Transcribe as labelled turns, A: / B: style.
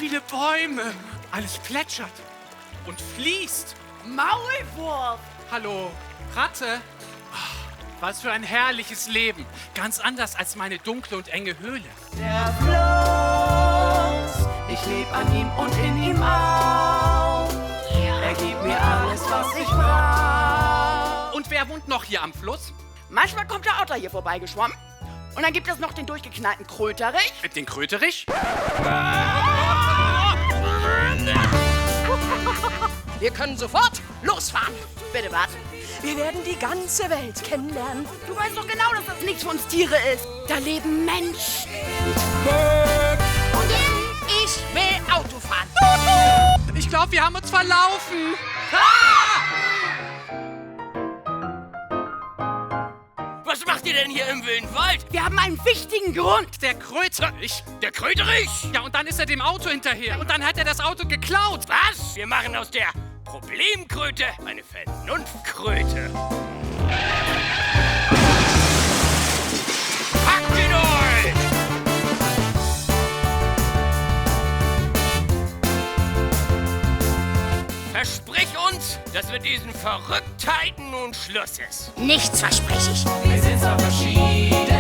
A: viele Bäume. Alles plätschert und fließt.
B: Maulwurf!
A: Hallo, Ratte. Was für ein herrliches Leben. Ganz anders als meine dunkle und enge Höhle.
B: Der Fluss, ich leb an ihm und in ihm auch. Er gibt mir alles, was ich brauch.
A: Und wer wohnt noch hier am Fluss?
B: Manchmal kommt der Otter hier vorbeigeschwommen. Und dann gibt es noch den durchgeknallten Kröterich.
A: Den Kröterich?
C: Wir können sofort losfahren.
B: Bitte was?
C: Wir werden die ganze Welt kennenlernen.
B: Du weißt doch genau, dass das nichts für uns Tiere ist. Da leben Menschen.
C: Und ich will Auto fahren.
A: Ich glaube, wir haben uns verlaufen.
D: Was macht ihr denn hier im wilden Wald?
B: Wir haben einen wichtigen Grund.
A: Der Kröterich.
D: Der Kröterich?
A: Ja, und dann ist er dem Auto hinterher. Und dann hat er das Auto geklaut.
D: Was? Wir machen aus der Problemkröte eine Vernunftkröte. Packt ihn euch! Versprich uns, dass mit diesen Verrücktheiten nun Schluss ist.
C: Nichts verspreche ich.
B: Wir sind so verschieden.